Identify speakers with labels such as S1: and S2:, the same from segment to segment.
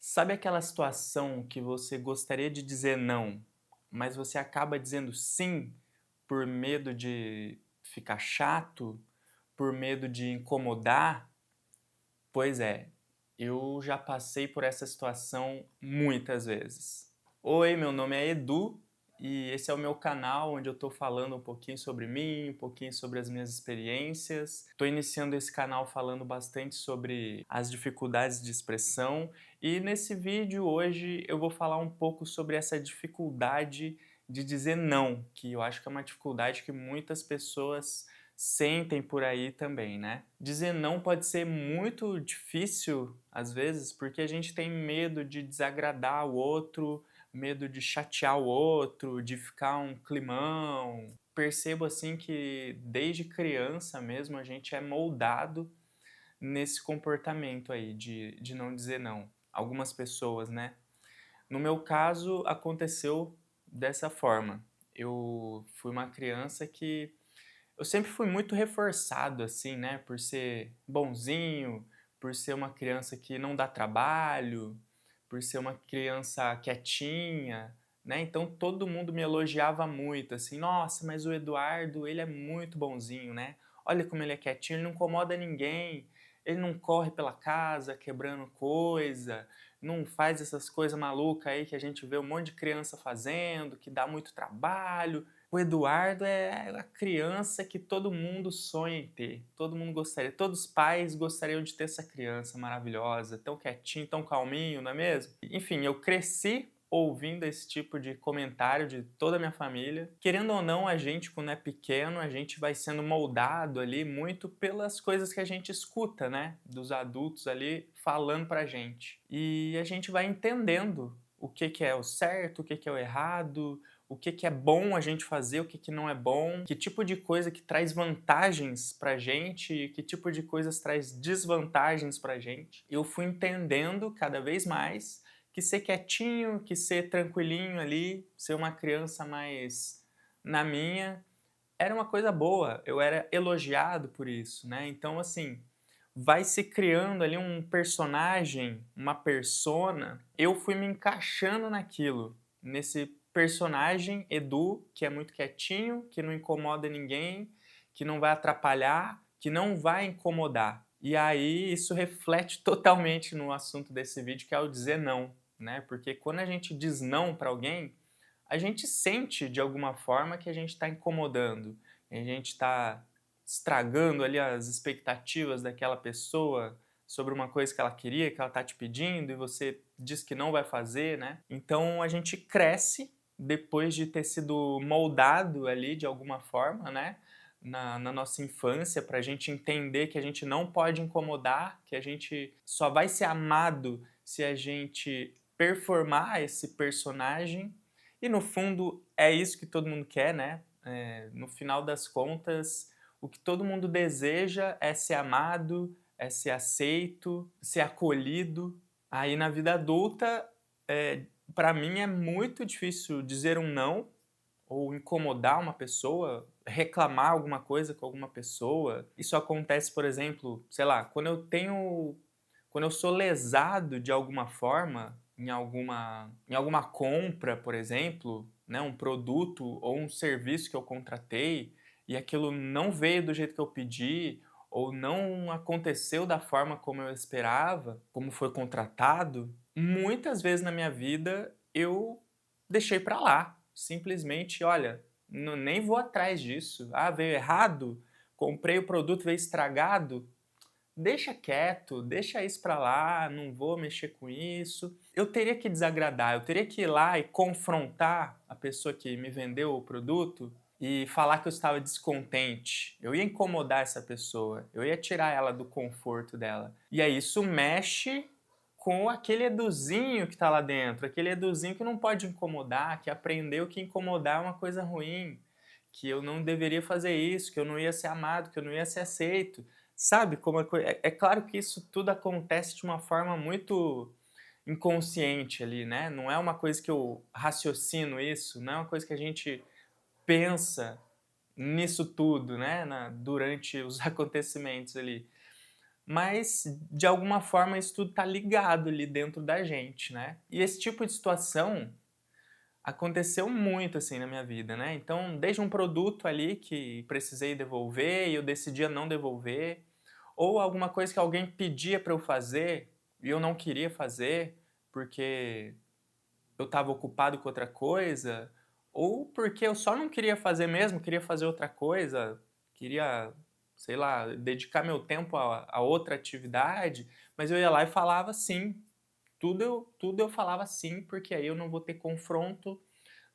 S1: Sabe aquela situação que você gostaria de dizer não, mas você acaba dizendo sim por medo de ficar chato, por medo de incomodar? Pois é, eu já passei por essa situação muitas vezes. Oi, meu nome é Edu e esse é o meu canal onde eu estou falando um pouquinho sobre mim, um pouquinho sobre as minhas experiências. Estou iniciando esse canal falando bastante sobre as dificuldades de expressão e nesse vídeo hoje eu vou falar um pouco sobre essa dificuldade de dizer não, que eu acho que é uma dificuldade que muitas pessoas sentem por aí também, né? Dizer não pode ser muito difícil às vezes, porque a gente tem medo de desagradar o outro, medo de chatear o outro, de ficar um climão. Percebo assim que desde criança mesmo a gente é moldado nesse comportamento aí de não dizer não. Algumas pessoas, né? No meu caso, aconteceu dessa forma. Eu fui uma criança que eu sempre fui muito reforçado, assim, né, por ser bonzinho, por ser uma criança que não dá trabalho, por ser uma criança quietinha, né, então todo mundo me elogiava muito, assim: "Nossa, mas o Eduardo, ele é muito bonzinho, né, olha como ele é quietinho, ele não incomoda ninguém, ele não corre pela casa quebrando coisa, não faz essas coisas malucas aí que a gente vê um monte de criança fazendo, que dá muito trabalho". O Eduardo é a criança que todo mundo sonha em ter, todo mundo gostaria, todos os pais gostariam de ter essa criança maravilhosa, tão quietinho, tão calminho, não é mesmo? Enfim, eu cresci ouvindo esse tipo de comentário de toda a minha família. Querendo ou não, a gente, quando é pequeno, a gente vai sendo moldado ali muito pelas coisas que a gente escuta, né? Dos adultos ali falando pra gente. E a gente vai entendendo o que que é o certo, o que que é o errado, o que que é bom a gente fazer, o que que não é bom, que tipo de coisa que traz vantagens pra gente e que tipo de coisas traz desvantagens pra gente. Eu fui entendendo cada vez mais que ser quietinho, que ser tranquilinho ali, ser uma criança mais na minha, era uma coisa boa, eu era elogiado por isso, né. Então assim, vai se criando ali um personagem, uma persona, eu fui me encaixando naquilo, nesse personagem Edu, que é muito quietinho, que não incomoda ninguém, que não vai atrapalhar, que não vai incomodar. E aí isso reflete totalmente no assunto desse vídeo, que é o dizer não, né, porque quando a gente diz não para alguém, a gente sente de alguma forma que a gente está incomodando, a gente está estragando ali as expectativas daquela pessoa sobre uma coisa que ela queria, que ela está te pedindo e você diz que não vai fazer, né? Então a gente cresce depois de ter sido moldado ali de alguma forma, né? Na nossa infância, para a gente entender que a gente não pode incomodar, que a gente só vai ser amado se a gente performar esse personagem e no fundo é isso que todo mundo quer, né? No final das contas, o que todo mundo deseja é ser amado, é ser aceito, ser acolhido. Aí na vida adulta, para mim é muito difícil dizer um não ou incomodar uma pessoa, reclamar alguma coisa com alguma pessoa. Isso acontece, por exemplo, sei lá, quando eu sou lesado de alguma forma, em alguma compra, por exemplo, né, um produto ou um serviço que eu contratei e aquilo não veio do jeito que eu pedi ou não aconteceu da forma como eu esperava, como foi contratado, muitas vezes na minha vida eu deixei para lá. Simplesmente, olha, nem vou atrás disso. Ah, veio errado? Comprei o produto, veio estragado? Deixa quieto, deixa isso pra lá, não vou mexer com isso. Eu teria que desagradar, eu teria que ir lá e confrontar a pessoa que me vendeu o produto e falar que eu estava descontente. Eu ia incomodar essa pessoa, eu ia tirar ela do conforto dela. E aí isso mexe com aquele Eduzinho que está lá dentro, aquele Eduzinho que não pode incomodar, que aprendeu que incomodar é uma coisa ruim, que eu não deveria fazer isso, que eu não ia ser amado, que eu não ia ser aceito. Sabe como é claro que isso tudo acontece de uma forma muito inconsciente ali, né, não é uma coisa que eu raciocino isso, não é uma coisa que a gente pensa nisso tudo, né, durante os acontecimentos ali. mas de alguma forma isso tudo tá ligado ali dentro da gente, né. E esse tipo de situação aconteceu muito, assim, na minha vida, né. Então, desde um produto ali que precisei devolver e eu decidia não devolver, ou alguma coisa que alguém pedia para eu fazer e eu não queria fazer, porque eu estava ocupado com outra coisa, ou porque eu só não queria fazer mesmo, queria fazer outra coisa, queria, sei lá, dedicar meu tempo a outra atividade, mas eu ia lá e falava sim. Tudo eu falava sim, porque aí eu não vou ter confronto,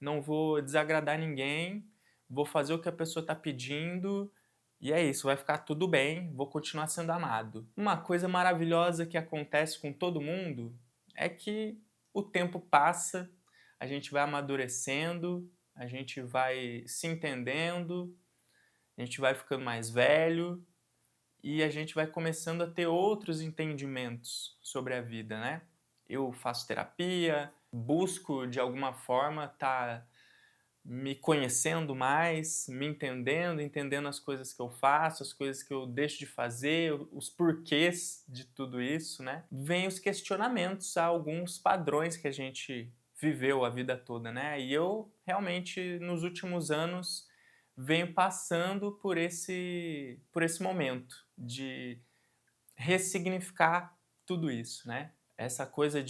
S1: não vou desagradar ninguém, vou fazer o que a pessoa está pedindo, e é isso, vai ficar tudo bem, vou continuar sendo amado. Uma coisa maravilhosa que acontece com todo mundo é que o tempo passa, a gente vai amadurecendo, a gente vai se entendendo, a gente vai ficando mais velho e a gente vai começando a ter outros entendimentos sobre a vida, né? Eu faço terapia, busco de alguma forma estar me conhecendo mais, me entendendo, entendendo as coisas que eu faço, as coisas que eu deixo de fazer, os porquês de tudo isso, né? Vem os questionamentos a alguns padrões que a gente viveu a vida toda, né? E eu realmente nos últimos anos venho passando por esse momento de ressignificar tudo isso, né? Essa coisa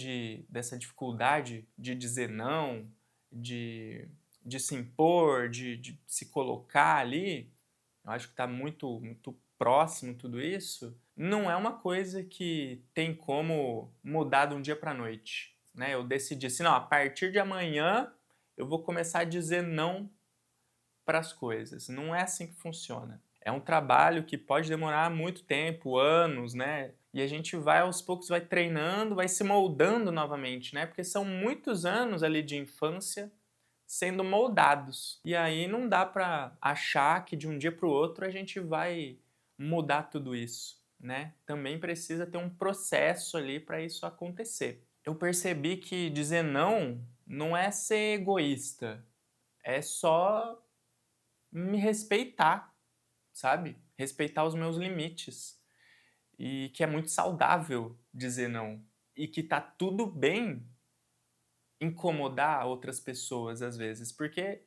S1: dessa dificuldade de dizer não, de, de se impor, de se colocar ali, eu acho que está muito próximo tudo isso, não é uma coisa que tem como mudar de um dia para a noite, né? Eu decidi assim, não, a partir de amanhã eu vou começar a dizer não para as coisas. Não é assim que funciona. É um trabalho que pode demorar muito tempo, anos, né? E a gente vai aos poucos, vai treinando, vai se moldando novamente, né? Porque são muitos anos ali de infância sendo moldados. E aí não dá para achar que de um dia para o outro a gente vai mudar tudo isso, né? Também precisa ter um processo ali para isso acontecer. Eu percebi que dizer não é ser egoísta, é só me respeitar, sabe? Respeitar os meus limites. E que é muito saudável dizer não. E que tá tudo bem incomodar outras pessoas às vezes. Porque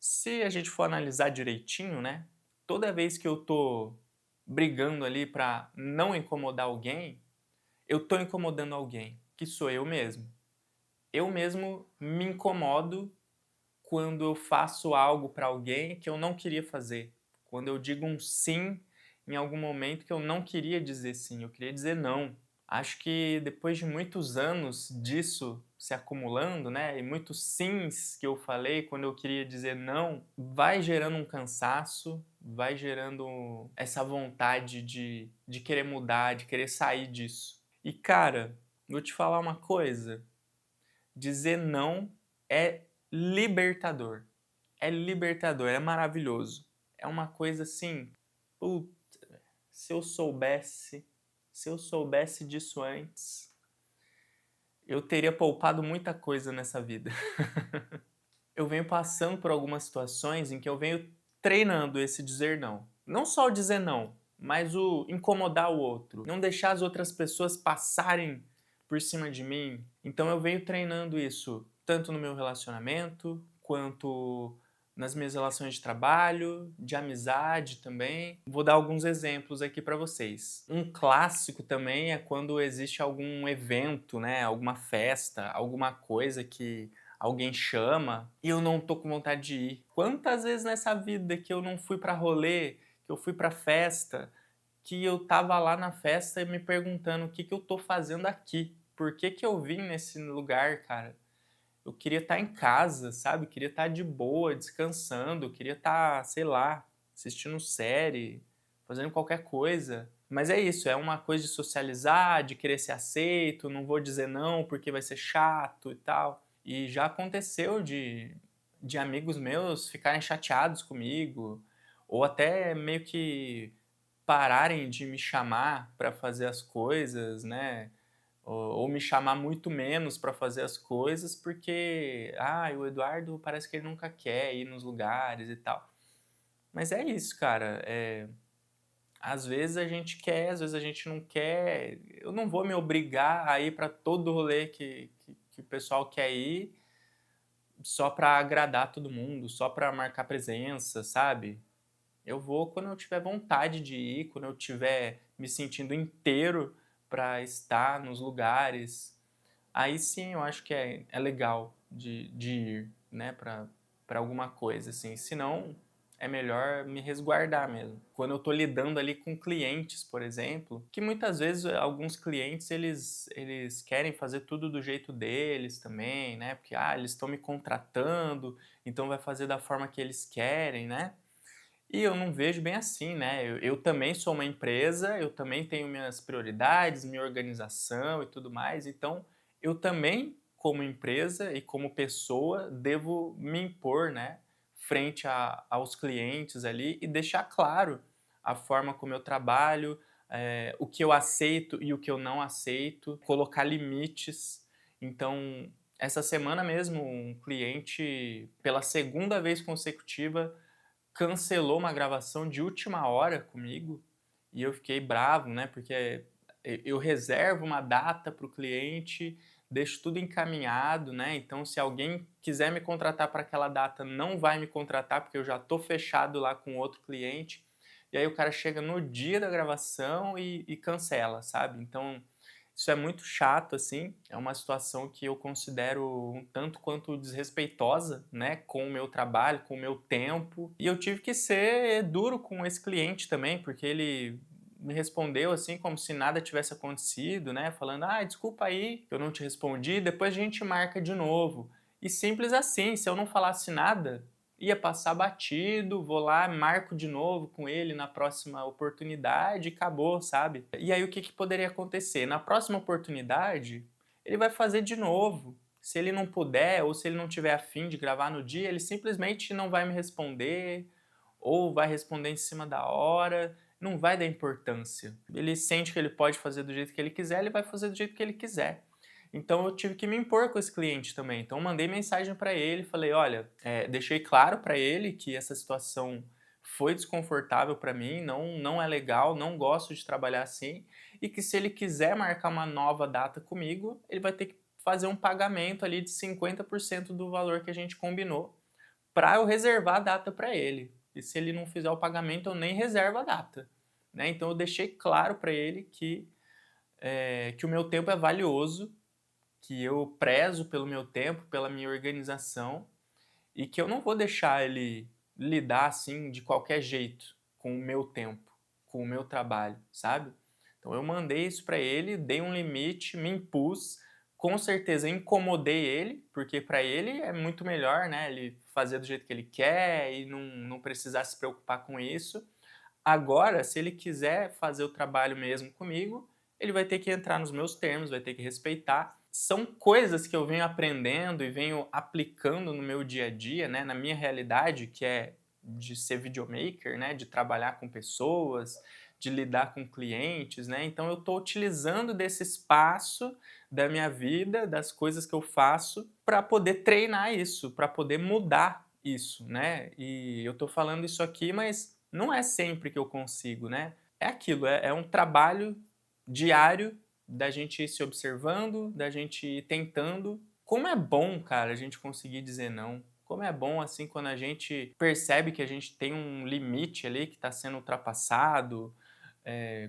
S1: se a gente for analisar direitinho, né? Toda vez que eu tô brigando ali pra não incomodar alguém, eu tô incomodando alguém, que sou eu mesmo. Eu mesmo me incomodo quando eu faço algo para alguém que eu não queria fazer. Quando eu digo um sim em algum momento que eu não queria dizer sim, eu queria dizer não. Acho que depois de muitos anos disso se acumulando, né, e muitos sims que eu falei quando eu queria dizer não, vai gerando um cansaço, vai gerando essa vontade de querer mudar, de querer sair disso. E cara, vou te falar uma coisa, dizer não é libertador. É libertador, é maravilhoso. É uma coisa assim, puta, se eu soubesse, se eu soubesse disso antes, eu teria poupado muita coisa nessa vida. Eu venho passando por algumas situações em que eu venho treinando esse dizer não. Não só o dizer não, mas o incomodar o outro. Não deixar as outras pessoas passarem por cima de mim. Então eu venho treinando isso tanto no meu relacionamento, quanto nas minhas relações de trabalho, de amizade também. Vou dar alguns exemplos aqui para vocês. Um clássico também é quando existe algum evento, né, alguma festa, alguma coisa que alguém chama e eu não tô com vontade de ir. Quantas vezes nessa vida que eu não fui pra rolê, que eu fui pra festa, que eu tava lá na festa e me perguntando o que que eu tô fazendo aqui? Por que que eu vim nesse lugar, cara? Eu queria estar em casa, sabe? Eu queria estar de boa, descansando, eu queria estar, sei lá, assistindo série, fazendo qualquer coisa. Mas é isso, é uma coisa de socializar, de querer ser aceito, não vou dizer não porque vai ser chato e tal. E já aconteceu de amigos meus ficarem chateados comigo, ou até meio que pararem de me chamar para fazer as coisas, né? Ou me chamar muito menos para fazer as coisas porque, o Eduardo parece que ele nunca quer ir nos lugares e tal. Mas é isso, cara. Às vezes a gente quer, às vezes a gente não quer. Eu não vou me obrigar a ir para todo rolê que o pessoal quer ir só para agradar todo mundo, só para marcar presença, sabe? Eu vou quando eu tiver vontade de ir, quando eu tiver me sentindo inteiro para estar nos lugares. Aí sim eu acho que é legal de ir, né, para alguma coisa, assim. Se não, é melhor me resguardar mesmo. Quando eu tô lidando ali com clientes, por exemplo, que muitas vezes alguns clientes eles querem fazer tudo do jeito deles também, né? Porque eles estão me contratando, então vai fazer da forma que eles querem, né? E eu não vejo bem assim, né? Eu também sou uma empresa, eu também tenho minhas prioridades, minha organização e tudo mais, então eu também, como empresa e como pessoa, devo me impor, né, frente aos clientes ali e deixar claro a forma como eu trabalho, o que eu aceito e o que eu não aceito, colocar limites. Então, essa semana mesmo, um cliente, pela segunda vez consecutiva, cancelou uma gravação de última hora comigo e eu fiquei bravo, né? Porque eu reservo uma data para o cliente, deixo tudo encaminhado, né? Então, se alguém quiser me contratar para aquela data, não vai me contratar porque eu já estou fechado lá com outro cliente. E aí o cara chega no dia da gravação e cancela, sabe? Então, isso é muito chato, assim. É uma situação que eu considero um tanto quanto desrespeitosa, né, com o meu trabalho, com o meu tempo. E eu tive que ser duro com esse cliente também, porque ele me respondeu assim como se nada tivesse acontecido, né, falando: desculpa aí, que eu não te respondi, depois a gente marca de novo". E simples assim, se eu não falasse nada, ia passar batido, vou lá, marco de novo com ele na próxima oportunidade e acabou, sabe? E aí o que poderia acontecer? Na próxima oportunidade, ele vai fazer de novo. Se ele não puder ou se ele não tiver afim de gravar no dia, ele simplesmente não vai me responder ou vai responder em cima da hora, não vai dar importância. Ele sente que ele pode fazer do jeito que ele quiser, ele vai fazer do jeito que ele quiser. Então eu tive que me impor com esse cliente também. Então mandei mensagem para ele, falei, olha, deixei claro para ele que essa situação foi desconfortável para mim, não é legal, não gosto de trabalhar assim, e que se ele quiser marcar uma nova data comigo, ele vai ter que fazer um pagamento ali de 50% do valor que a gente combinou para eu reservar a data para ele. E se ele não fizer o pagamento, eu nem reservo a data. Né? Então eu deixei claro para ele que o meu tempo é valioso, que eu prezo pelo meu tempo, pela minha organização e que eu não vou deixar ele lidar assim de qualquer jeito com o meu tempo, com o meu trabalho, sabe? Então eu mandei isso para ele, dei um limite, me impus, com certeza incomodei ele, porque para ele é muito melhor, né, ele fazer do jeito que ele quer e não precisar se preocupar com isso. Agora, se ele quiser fazer o trabalho mesmo comigo, ele vai ter que entrar nos meus termos, vai ter que respeitar. São coisas que eu venho aprendendo e venho aplicando no meu dia a dia, né, na minha realidade, que é de ser videomaker, né, de trabalhar com pessoas, de lidar com clientes, né? Então eu estou utilizando desse espaço da minha vida, das coisas que eu faço, para poder treinar isso, para poder mudar isso, né? E eu estou falando isso aqui, mas não é sempre que eu consigo, né? É aquilo, é um trabalho diário da gente ir se observando, da gente ir tentando. Como é bom, cara, a gente conseguir dizer não. Como é bom, assim, quando a gente percebe que a gente tem um limite ali que está sendo ultrapassado,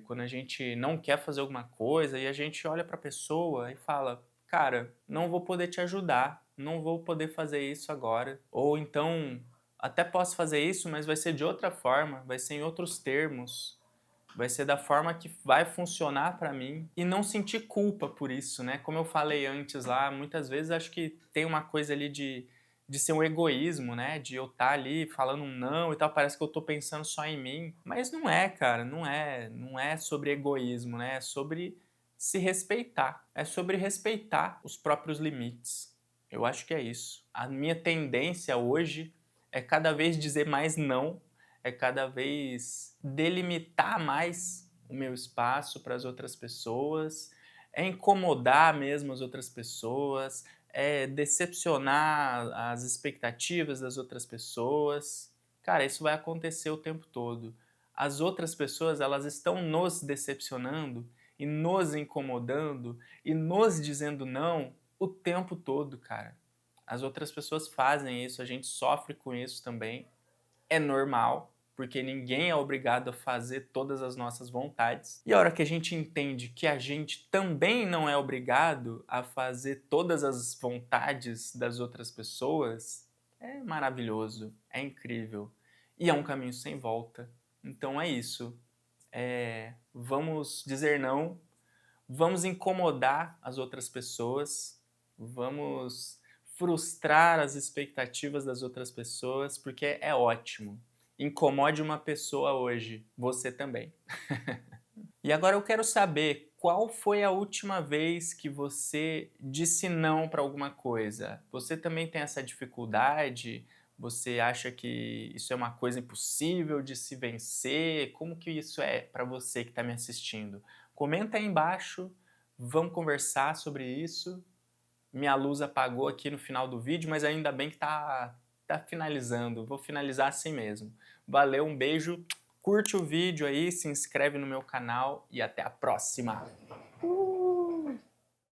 S1: quando a gente não quer fazer alguma coisa e a gente olha para a pessoa e fala, cara, não vou poder te ajudar, não vou poder fazer isso agora. Ou então, até posso fazer isso, mas vai ser de outra forma, vai ser em outros termos, vai ser da forma que vai funcionar para mim e não sentir culpa por isso, né? Como eu falei antes lá, muitas vezes acho que tem uma coisa ali de ser um egoísmo, né? De eu estar ali falando um não e tal, parece que eu tô pensando só em mim. Mas não é, cara, não é sobre egoísmo, né? É sobre se respeitar. É sobre respeitar os próprios limites. Eu acho que é isso. A minha tendência hoje é cada vez dizer mais não, é cada vez delimitar mais o meu espaço para as outras pessoas, é incomodar mesmo as outras pessoas, é decepcionar as expectativas das outras pessoas. Cara, isso vai acontecer o tempo todo. as outras pessoas elas estão nos decepcionando e nos incomodando e nos dizendo não o tempo todo, cara. As outras pessoas fazem isso, a gente sofre com isso também. É normal, porque ninguém é obrigado a fazer todas as nossas vontades. E a hora que a gente entende que a gente também não é obrigado a fazer todas as vontades das outras pessoas, é maravilhoso, é incrível. E é um caminho sem volta. Então é isso. Vamos dizer não, vamos incomodar as outras pessoas, vamos frustrar as expectativas das outras pessoas, porque é ótimo. Incomode uma pessoa hoje, você também. E agora eu quero saber qual foi a última vez que você disse não para alguma coisa? Você também tem essa dificuldade? Você acha que isso é uma coisa impossível de se vencer? Como que isso é para você que está me assistindo? Comenta aí embaixo, vamos conversar sobre isso. Minha luz apagou aqui no final do vídeo, mas ainda bem que tá finalizando. Vou finalizar assim mesmo. Valeu, um beijo, curte o vídeo aí, se inscreve no meu canal e até a próxima!